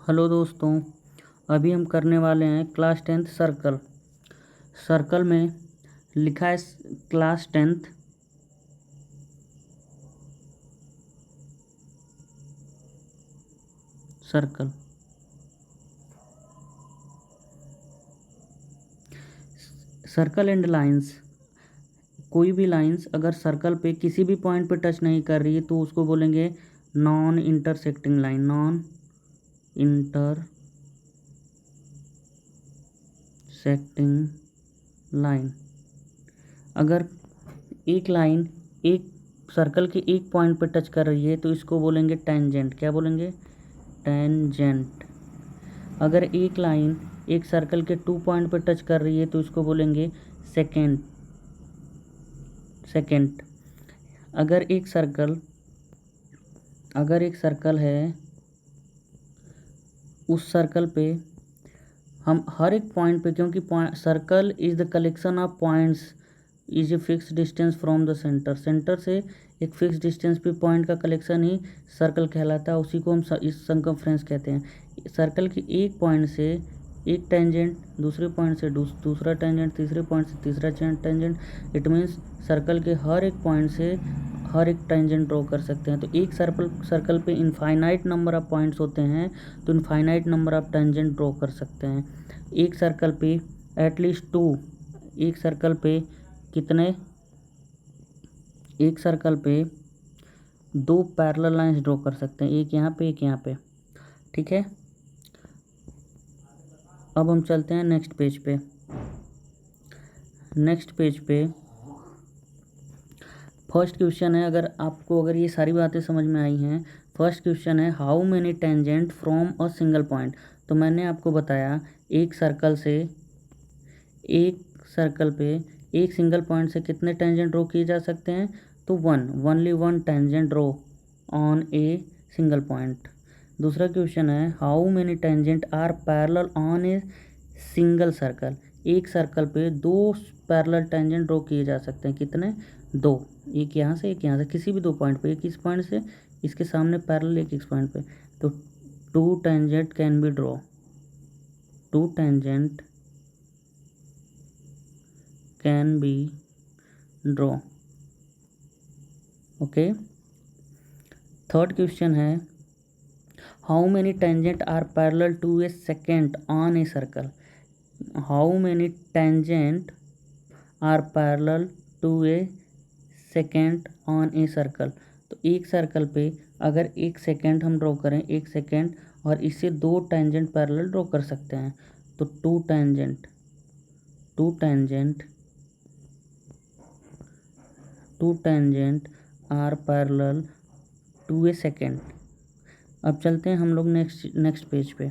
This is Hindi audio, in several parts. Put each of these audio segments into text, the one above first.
हेलो दोस्तों, अभी हम करने वाले हैं क्लास 10th सर्कल। सर्कल में लिखा है class 10th। Circle circle and lines. कोई भी लाइंस अगर सर्कल पे किसी भी पॉइंट पे टच नहीं कर रही है तो उसको बोलेंगे non intersecting line. Non intersecting line. अगर एक लाइन एक सर्कल के एक पॉइंट पे टच कर रही है तो इसको बोलेंगे टेंजेंट। क्या बोलेंगे? टेंजेंट। अगर एक लाइन एक सर्कल के 2 पॉइंट पर टच कर रही है तो इसको बोलेंगे सेकेंड। सेकेंड। अगर एक सर्कल है, उस सर्कल पे हम हर एक पॉइंट पे, क्योंकि circle is the collection of points is a fix distance from the centre. Centre से एक फिक्स डिस्टेंस पे पॉइंट का कलेक्शन ही सर्कल कहलाता है। उसी को हम इस सर्कमफ्रेंस कहते हैं। सर्कल के एक पॉइंट से एक टेंजेंट, दूसरे पॉइंट से दूसरा टेंजेंट, तीसरे पॉइंट से तीसरा टेंजेंट। इट मीन्स सर्कल के हर एक पॉइंट से हर एक टेंजेंट ड्रॉ कर सकते हैं। तो एक सर्कल पे इनफाइनाइट नंबर ऑफ पॉइंट्स होते हैं तो infinite number of tangent draw कर सकते हैं। एक सर्कल पे एटलीस्ट 2, एक सर्कल पे कितने, एक सर्कल पे 2 पैरेलल लाइंस ड्रॉ कर सकते हैं, एक यहाँ पे एक यहाँ पे। ठीक है, अब हम चलते हैं नेक्स्ट पेज पे। नेक्स्ट पेज पे फर्स्ट क्वेश्चन है। अगर ये सारी बातें समझ में आई हैं, फर्स्ट क्वेश्चन है how many tangent from a single point. तो मैंने आपको बताया एक सर्कल पे एक सिंगल पॉइंट से कितने टेंजेंट ड्रॉ किए जा सकते हैं? तो only one tangent draw on a single point. दूसरा क्वेश्चन है how many tangent are parallel on a single circle. एक सर्कल पे 2 पैरेलल टेंजेंट ड्रॉ किए जा सकते हैं। कितने? 2। एक यहाँ से एक यहाँ से, किसी भी 2 पॉइंट पे, एक इस पॉइंट से इसके सामने पैरेलल, एक इस पॉइंट पे। तो 2 tangent can be draw. 2 tangent can be draw. Okay. Third question है how many tangent are parallel to a secant on a circle. How many tangent are parallel to a secant on a circle. तो एक सर्कल पे अगर एक सेकेंड हम ड्रॉ करें, एक सेकेंड, और इससे 2 टेंजेंट पैरेलल ड्रॉ कर सकते हैं। तो 2 tangent are parallel to a second. अब चलते हैं हम लोग नेक्स्ट पेज पे।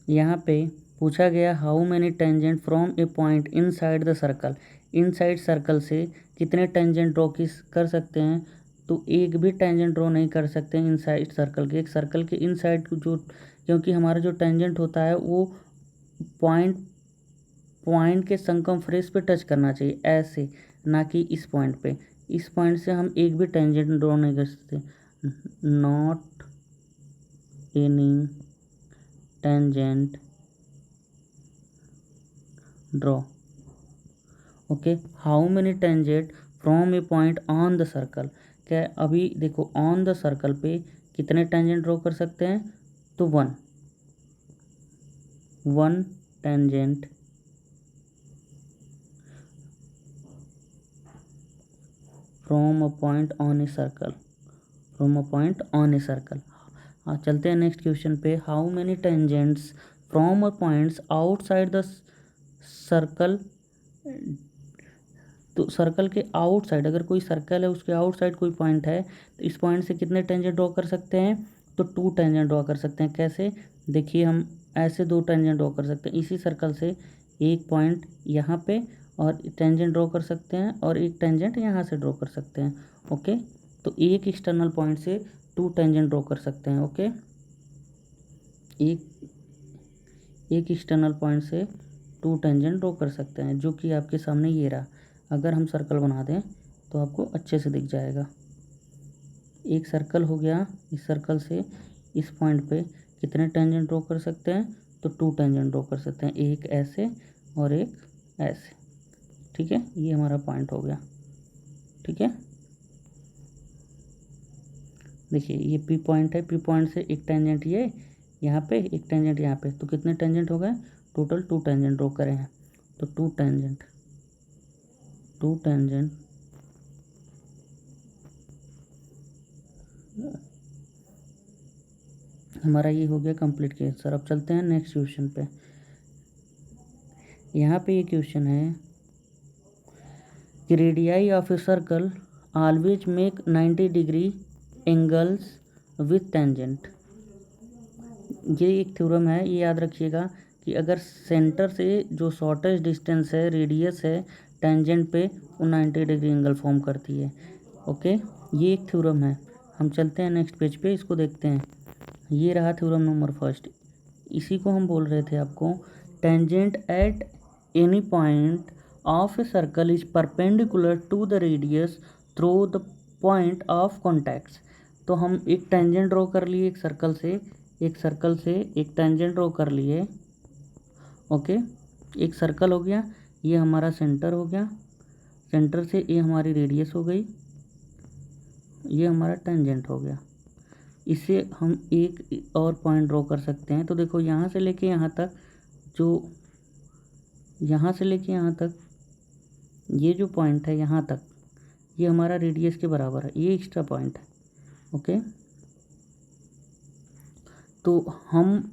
यहाँ पे पूछा गया how many tangent from A point inside the circle. Inside circle से कितने टेंजेंट ड्रॉ कर सकते हैं? तो एक भी टेंजेंट ड्रॉ नहीं कर सकते हैं इनसाइड सर्कल के। एक सर्कल के इनसाइड जो, क्योंकि हमारा जो टेंजेंट होता है वो पॉइंट के सर्कमफ्रेंस पे टच करना चाहिए, ऐसे, ना कि इस पॉइंट पे। इस पॉइंट से हम एक भी टेंजेंट ड्रॉ नहीं कर सकते। Not any tangent draw. Okay. How many tangent from A point on the circle. क्या अभी देखो ऑन द सर्कल पे कितने टेंजेंट ड्रॉ कर सकते हैं? तो 1 tangent from a point on a circle. हाँ, चलते हैं नेक्स्ट क्वेश्चन पे। How many tangents from a points outside the circle. तो सर्कल के आउटसाइड, अगर कोई सर्कल है उसके आउटसाइड कोई पॉइंट है तो इस पॉइंट से कितने टेंजेंट ड्रॉ कर सकते हैं? तो 2 टेंजेंट ड्रॉ कर सकते हैं। कैसे? देखिए, हम ऐसे 2 टेंजेंट ड्रॉ कर सकते हैं। इसी सर्कल से एक पॉइंट यहाँ पे और टेंजेंट ड्रॉ कर सकते हैं, और एक टेंजेंट यहाँ से ड्रॉ कर सकते हैं। ओके। तो एक एक्सटर्नल पॉइंट से 2 टेंजेंट ड्रॉ कर सकते हैं। ओके। एक एक्सटर्नल पॉइंट से 2 टेंजेंट ड्रॉ कर सकते हैं, जो कि आपके सामने ये रहा। अगर हम सर्कल बना दें तो आपको अच्छे से दिख जाएगा। एक सर्कल हो गया, इस सर्कल से इस पॉइंट पे कितने टेंजेंट ड्रॉ कर सकते हैं, तो 2 टेंजेंट ड्रॉ कर सकते हैं, एक ऐसे और एक ऐसे। ठीक है, ये हमारा पॉइंट हो गया। ठीक है, देखिए ये पी पॉइंट है, पी पॉइंट से एक टेंजेंट ये यहाँ पे, एक टेंजेंट यहाँ पे, तो कितने टेंजेंट हो गए, टोटल 2 टेंजेंट ड्रॉ करे हैं। तो 2 टेंजेंट हमारा ये हो गया कंप्लीट केस सर। अब चलते हैं नेक्स्ट क्वेश्चन पे। यहाँ पे ये क्वेश्चन है कि radii of a circle always make 90 degree angles with tangent. ये एक थ्योरम है, ये याद रखिएगा कि अगर सेंटर से जो शॉर्टेस्ट डिस्टेंस है, रेडियस है टेंजेंट पे, वो 90 डिग्री एंगल फॉर्म करती है। ओके, ये एक थ्योरम है। हम चलते हैं नेक्स्ट पेज पे, इसको देखते हैं। ये रहा थ्योरम नंबर फर्स्ट। इसी को हम बोल रहे थे आपको, tangent at any point of a circle is perpendicular to the radius through the point of contacts. तो हम एक टेंजेंट ड्रॉ कर लिए एक सर्कल से एक टेंजेंट ड्रॉ कर लिए। ओके, एक सर्कल हो गया, ये हमारा सेंटर हो गया, सेंटर से ये हमारी रेडियस हो गई, ये हमारा टेंजेंट हो गया। इससे हम एक और पॉइंट ड्रॉ कर सकते हैं। तो देखो यहाँ से लेके यहाँ तक, जो यहाँ से लेके यहाँ तक ये जो पॉइंट है यहाँ तक, ये हमारा रेडियस के बराबर है, ये एक्स्ट्रा पॉइंट है। ओके, तो हम,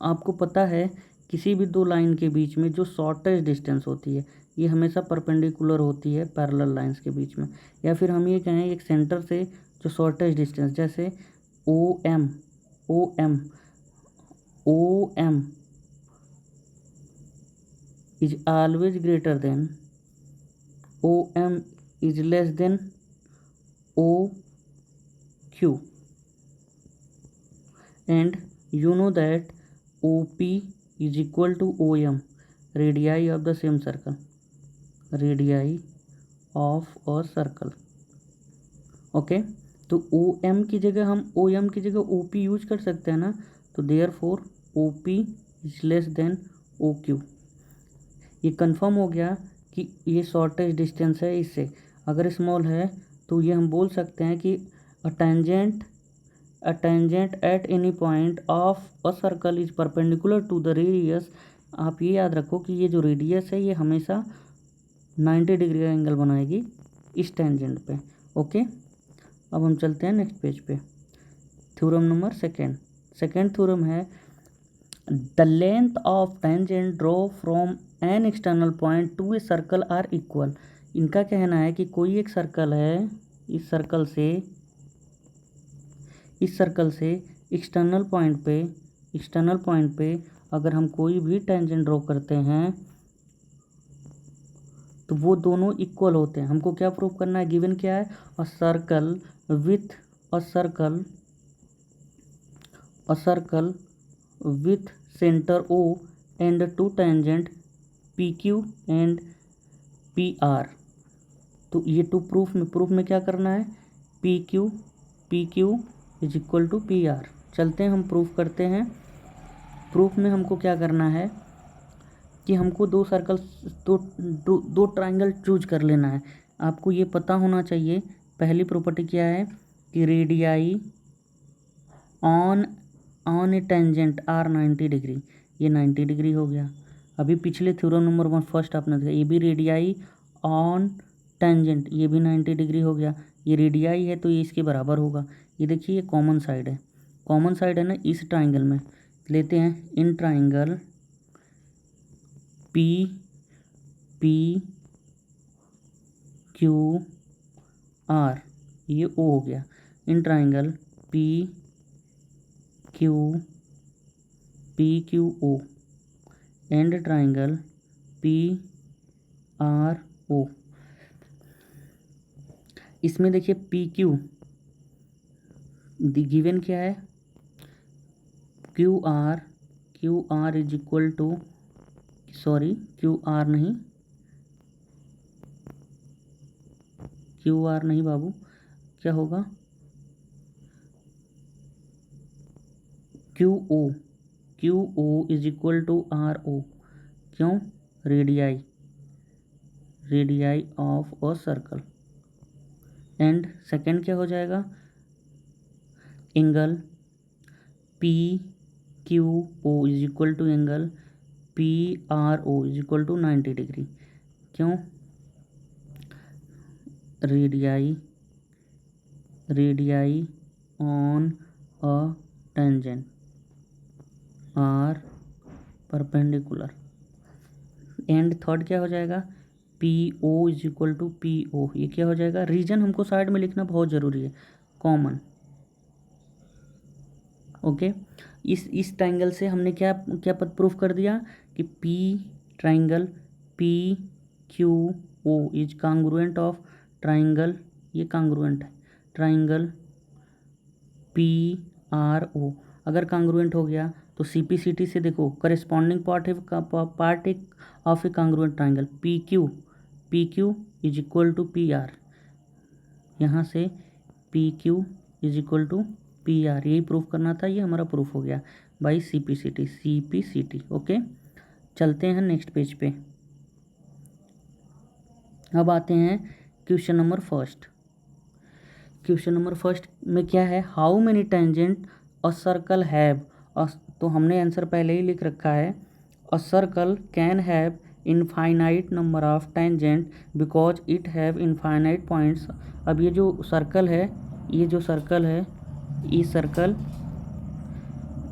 आपको पता है किसी भी दो लाइन के बीच में जो शॉर्टेस्ट डिस्टेंस होती है, ये हमेशा परपेंडिकुलर होती है पैरेलल लाइंस के बीच में। या फिर हम ये कहें एक सेंटर से जो शॉर्टेस्ट डिस्टेंस, जैसे O M is always greater than, O M is less than O Q, and you know that OP is equal to OM, radii of the same circle, radii of a circle। Okay, तो OM की जगह हम OM की जगह OP यूज कर सकते हैं ना, तो therefore OP is less than OQ। ये कंफर्म हो गया कि ये शॉर्टेस्ट डिस्टेंस है इससे। अगर स्मॉल है तो ये हम बोल सकते हैं कि a tangent at any point of a circle is perpendicular to the radius. आप ये याद रखो कि ये जो रेडियस है ये हमेशा 90 डिग्री का एंगल बनाएगी इस टेंजेंट पे। ओके, अब हम चलते हैं नेक्स्ट पेज पे। थ्योरम नंबर सेकेंड थ्योरम है, the length of tangent draw from an external point to a circle are equal. इनका कहना है कि कोई एक सर्कल है, इस सर्कल से एक्सटर्नल पॉइंट पे अगर हम कोई भी टेंजेंट ड्रॉ करते हैं तो वो दोनों इक्वल होते हैं। हमको क्या प्रूव करना है, गिवन क्या है, a circle with centre O and two tangent PQ and PR। तो ये टू प्रूफ में क्या करना है, PQ is equal to PR। चलते हैं हम प्रूफ करते हैं। प्रूफ में हमको क्या करना है कि हमको दो ट्राइंगल चूज कर लेना है। आपको ये पता होना चाहिए, पहली प्रॉपर्टी क्या है कि radii on a tangent are 90 degree, ये 90 डिग्री हो गया। अभी पिछले थ्योरम नंबर 1 फर्स्ट आपने देखा, ये भी रेडियाई ऑन टेंजेंट, ये भी 90 डिग्री हो गया। ये रेडियाई है तो ये इसके बराबर होगा। ये देखिए, ये कॉमन साइड है ना, इस ट्राइंगल में लेते हैं, in triangle P Q R, ये O हो गया। In triangle P Q O and triangle P R O। इसमें देखिए PQ गिवन क्या है, QR is equal to, sorry QR नहीं बाबू, क्या होगा, Q O is equal to R O. क्यों? Radii of a circle. And second क्या हो जाएगा? Angle P Q O is equal to angle P R O is equal to 90 degree. क्यों? Radii on a tangent are perpendicular. And third क्या हो जाएगा? P O is equal to P O. ये क्या हो जाएगा? रीजन हमको साइड में लिखना बहुत ज़रूरी है, कॉमन। ओके, इस ट्राइंगल से हमने क्या क्या पद प्रूफ कर दिया कि P triangle P Q O is congruent of triangle, ये कांग्रुएंट है, ट्राइंगल पी आर ओ। अगर कांग्रुएंट हो गया तो CPCT से देखो, करेस्पॉन्डिंग पार्ट एक of a congruent triangle P Q is equal to P R. यहाँ से P Q is equal to P R, यही प्रूफ करना था, ये हमारा प्रूफ हो गया बाई CPCT। ओके, चलते हैं नेक्स्ट पेज पे। अब आते हैं question number first. Question number first में क्या है? How many tangent a circle have. तो हमने आंसर पहले ही लिख रखा है, a circle can have infinite number of tangent because it have infinite points. अब ये जो सर्कल है, ये सर्कल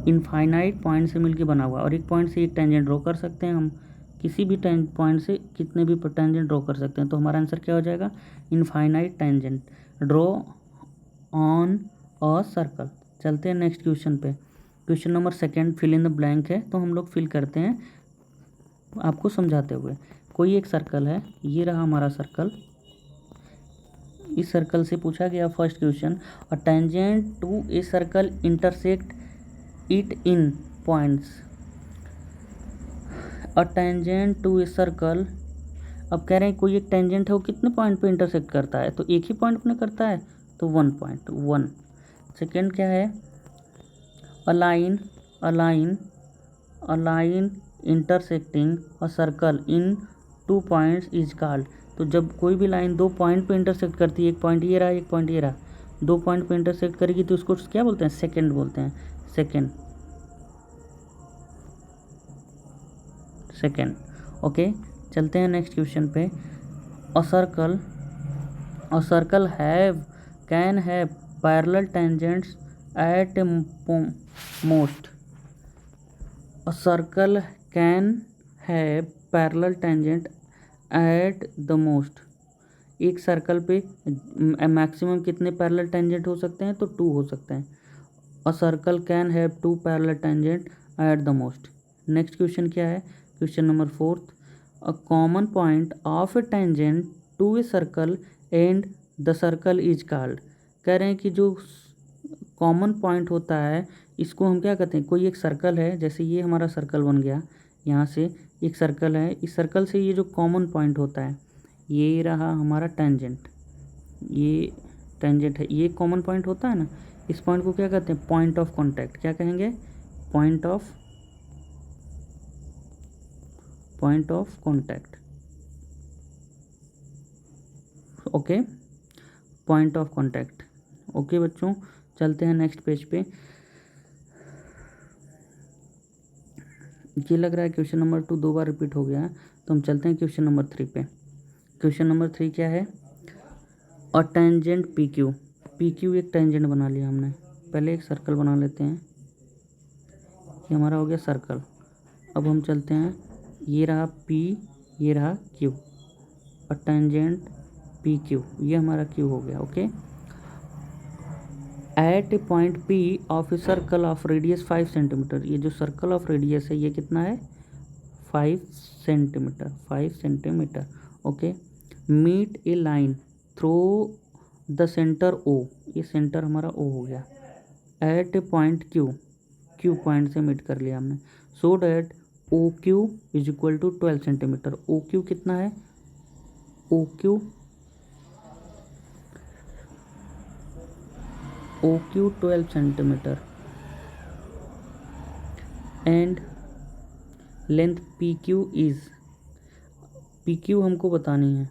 इनफाइनाइट पॉइंट से मिलके बना हुआ, और एक पॉइंट से एक टेंजेंट ड्रॉ कर सकते हैं हम, किसी भी पॉइंट से कितने भी टेंजेंट ड्रॉ कर सकते हैं। तो हमारा आंसर क्या हो जाएगा? Infinite tangent draw on a circle. चलते हैं नेक्स्ट क्वेश्चन पे। Question number second fill in the blank है, तो हम लोग फिल करते हैं आपको समझाते हुए। कोई एक सर्कल है, ये रहा हमारा सर्कल। इस सर्कल से पूछा गया first question, a tangent to a circle intersect it in points. A tangent to a circle, अब कह रहे हैं कोई एक टेंजेंट है, वो कितने पॉइंट पे इंटरसेक्ट करता है? तो एक ही पॉइंट में करता है, तो 1 पॉइंट 1। सेकेंड क्या है? Align intersecting a circle in 2 points is called. तो जब कोई भी लाइन 2 पॉइंट पे इंटरसेक्ट करती है, एक पॉइंट ये रहा, एक पॉइंट ये रहा, 2 पॉइंट पे इंटरसेक्ट करेगी, तो उसको क्या बोलते हैं? सेकेंड बोलते हैं, सेकेंड। ओके, चलते हैं नेक्स्ट क्वेश्चन पे। अ circle can have parallel tangents at most. A circle can have parallel tangent at the most। एक सर्कल पे मैक्सिमम कितने पैरेलल टेंजेंट हो सकते हैं? तो 2 हो सकते हैं। A circle can have 2 parallel tangent at the most. Next question क्या है? Question number fourth, a common point of a tangent to a circle and the circle is called. कह रहे हैं कि जो कॉमन पॉइंट होता है, इसको हम क्या कहते हैं? कोई एक सर्कल है, जैसे ये हमारा सर्कल बन गया, यहाँ से एक सर्कल है, इस सर्कल से ये जो कॉमन पॉइंट होता है, ये रहा हमारा टेंजेंट, ये टेंजेंट है, ये कॉमन पॉइंट होता है ना, इस पॉइंट को क्या कहते हैं? Point of contact. क्या कहेंगे? Point of contact. Okay, point of contact. Okay बच्चों, चलते हैं नेक्स्ट पेज पे। ये लग रहा है क्वेश्चन नंबर 2 2 बार रिपीट हो गया है, तो हम चलते हैं क्वेश्चन नंबर 3 पे। क्वेश्चन नंबर 3 क्या है? अ टेंजेंट पी क्यू एक टेंजेंट बना लिया हमने। पहले एक सर्कल बना लेते हैं, ये हमारा हो गया सर्कल। अब हम चलते हैं, ये रहा P, ये रहा Q। A tangent P Q, ये हमारा Q हो गया। Okay, at a point P of a circle of radius 5 centimetre. ये जो सर्कल ऑफ रेडियस है, ये कितना है? 5 centimetre. Okay, meet a line through the centre O, ये सेंटर हमारा O हो गया। At a point Q point से मीट कर लिया हमने, so that OQ is equal to 12 centimetre. OQ कितना है? OQ 12 centimetre. And length P Q is, P Q हमको बतानी है।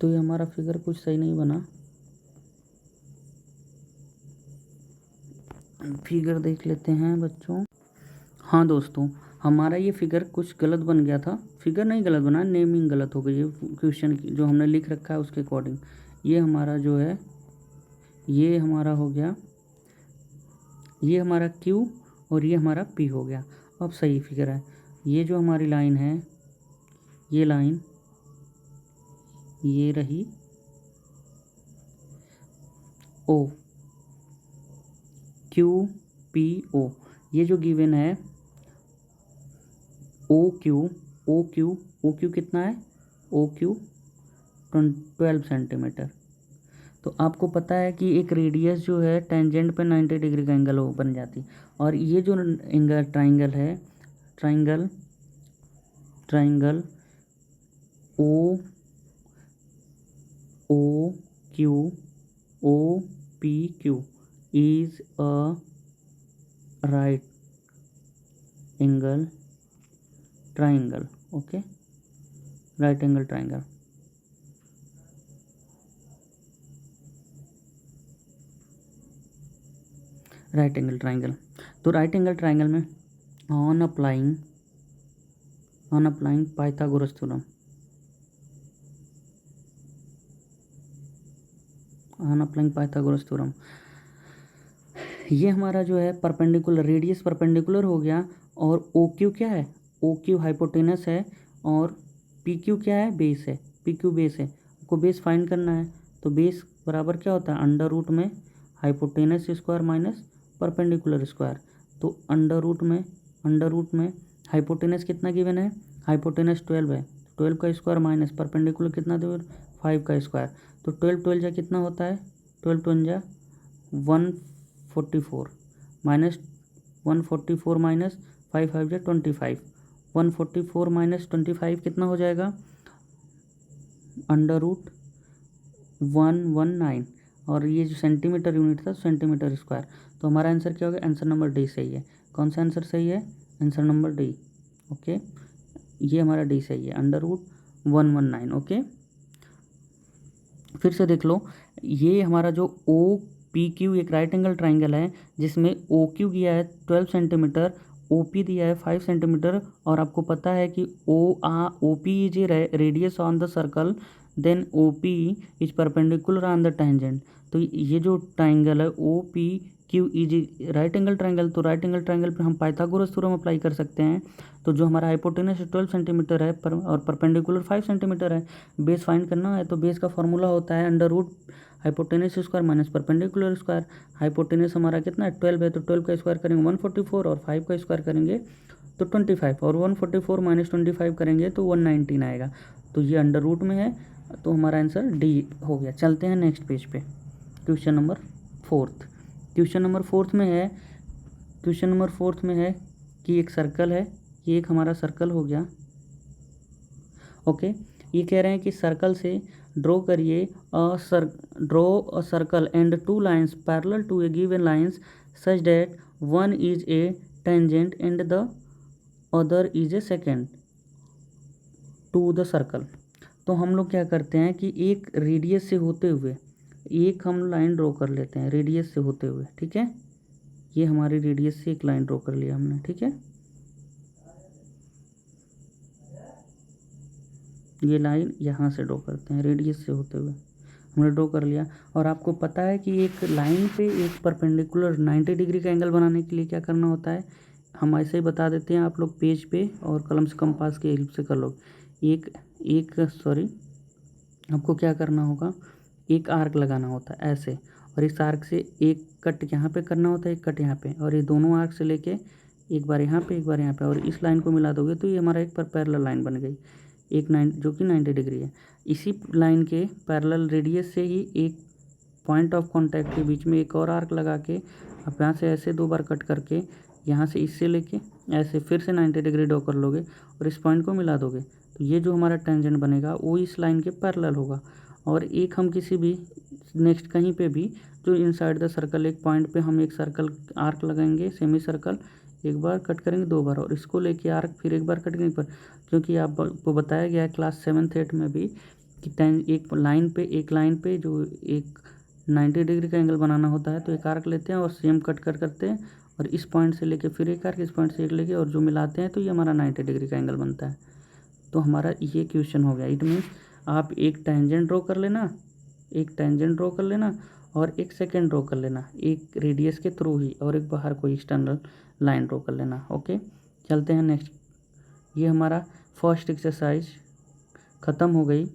तो ये हमारा फिगर कुछ सही नहीं बना, फिगर देख लेते हैं बच्चों। हाँ दोस्तों, हमारा ये फिगर कुछ गलत बन गया था, फिगर नहीं गलत बना, नेमिंग गलत हो गई है क्वेश्चन की, जो हमने लिख रखा है उसके अकॉर्डिंग। ये हमारा जो है, ये हमारा हो गया, ये हमारा Q और ये हमारा P हो गया। अब सही फिगर है। ये जो हमारी लाइन है, ये लाइन ये रही O, Q P O, ये जो गिवन है OQ कितना है, OQ 12 सेंटीमीटर। तो आपको पता है कि एक रेडियस जो है टेंजेंट पे 90 डिग्री का एंगल बन जाती, और ये जो एंगल ट्राइंगल है, triangle OPQ is a right angle triangle. Okay, right angle triangle. Right angle triangle. तो राइट एंगल ट्राइंगल में ऑन अप्लाइंग पाइथागोरस थ्योरम, ये हमारा जो है परपेंडिकुलर, रेडियस परपेंडिकुलर हो गया, और OQ क्या है, OQ हाइपोटेनस है, और PQ क्या है, बेस है, PQ बेस है। आपको बेस फाइंड करना है, तो बेस बराबर क्या होता है, अंडर रूट में hypotenuse square minus perpendicular square. तो अंडर रूट में हाइपोटेनस कितना गिवन है, हाइपोटेनस 12 है, 12 का स्क्वायर माइनस परपेंडिकुलर कितना दे, 5 का स्क्वायर। तो 12 जा कितना होता है, 12 जा 144 माइनस 144 माइनस 5 जा 25, 144 माइनस 25 कितना हो जाएगा, अंडर रूट 119, और ये जो सेंटीमीटर यूनिट था सेंटीमीटर स्क्वायर। तो हमारा आंसर क्या हो गया, आंसर नंबर डी सही है। कौन सा आंसर सही है, आंसर नंबर डी। ओके, ये हमारा डी सही है, अंडर रूट 119। ओके, फिर से देख लो, ये हमारा जो OPQ एक राइट एंगल ट्राइंगल है, जिसमें OQ दिया है 12 सेंटीमीटर, OP दिया है 5 सेंटीमीटर, और आपको पता है कि OP is a radius on the circle, then OP is perpendicular on the tangent. तो ये जो ट्राइंगल है OPQ is right angle triangle, तो राइट एंगल ट्राइंगल पे हम पाइथागोरस थ्योरम अप्लाई कर सकते हैं। तो जो हमारा हाइपोटेनस 12 सेंटीमीटर है और परपेंडिकुलर 5 सेंटीमीटर है, बेस फाइंड करना है, तो बेस का फॉर्मूला होता है under root hypotenuse square minus perpendicular square. Hypotenuse हमारा कितना है, 12 है, तो 12 का स्क्वायर करेंगे 144, और 5 का स्क्वायर करेंगे तो 25, और 144 माइनस 25 करेंगे तो 119 आएगा। तो ये अंडर रूट में है, तो हमारा आंसर डी हो गया। चलते हैं नेक्स्ट पेज पे, क्वेश्चन नंबर 4। क्वेश्चन नंबर 4 में है कि एक सर्कल है, ये एक हमारा सर्कल हो गया। ओके, ये कह रहे हैं कि सर्कल से ड्रॉ करिए draw a circle and 2 lines parallel to a given lines such that one is a tangent and the other is a secant to the circle. तो हम लोग क्या करते हैं कि एक रेडियस से होते हुए एक हम लाइन ड्रॉ कर लेते हैं, रेडियस से होते हुए, ठीक है। ये हमारी रेडियस से एक लाइन ड्रॉ कर लिया हमने, ठीक है। ये लाइन यहाँ से ड्रॉ करते हैं, रेडियस से होते हुए हमने ड्रॉ कर लिया। और आपको पता है कि एक लाइन पे एक परपेंडिकुलर 90 डिग्री का एंगल बनाने के लिए क्या करना होता है, हम ऐसे ही बता देते हैं, आप लोग पेज पे और कलम से कंपास के हेल्प से कर लो। आपको क्या करना होगा, एक आर्क लगाना होता है ऐसे, और इस आर्क से एक कट यहाँ पे करना होता है, एक कट यहाँ पे, और ये दोनों आर्क से लेके एक बार यहाँ पे, एक बार यहाँ पे, और इस लाइन को मिला दोगे तो ये हमारा एक पैरेलल लाइन बन गई, जो कि 90 डिग्री है। इसी लाइन के पैरेलल रेडियस से ही एक पॉइंट ऑफ कांटेक्ट के बीच में एक और आर्क लगा के आप यहाँ से ऐसे 2 बार कट करके यहाँ से इससे लेके ऐसे फिर से 90 डिग्री ड्रॉ कर लोगे और इस पॉइंट को मिला दोगे, तो ये जो हमारा टेंजेंट बनेगा वो इस लाइन के पैरेलल होगा। और एक हम किसी भी नेक्स्ट कहीं पे भी जो इनसाइड द सर्कल एक पॉइंट पे हम एक सर्कल आर्क लगाएंगे, सेमी सर्कल, एक बार कट करेंगे, 2 बार, और इसको लेके आर्क फिर एक बार कट करेंगे पर, क्योंकि आपको बताया गया है क्लास 7th 8th में भी कि एक लाइन पे जो एक 90 डिग्री का एंगल बनाना होता है तो एक आर्क लेते हैं और सेम कट करते हैं, और इस पॉइंट से लेके फिर एक आर्क, इस पॉइंट से एक लेके, और जो मिलाते हैं तो ये हमारा 90 डिग्री का एंगल बनता है। तो हमारा ये क्वेश्चन हो गया। इट मीन्स आप एक टेंजेंट ड्रॉ कर लेना, और एक सेकेंड ड्रॉ कर लेना, एक रेडियस के थ्रू ही, और एक बाहर कोई एक्सटर्नल लाइन ड्रॉ कर लेना। ओके, चलते हैं नेक्स्ट। ये हमारा फर्स्ट एक्सरसाइज ख़त्म हो गई।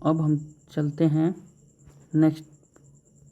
अब हम चलते हैं नेक्स्ट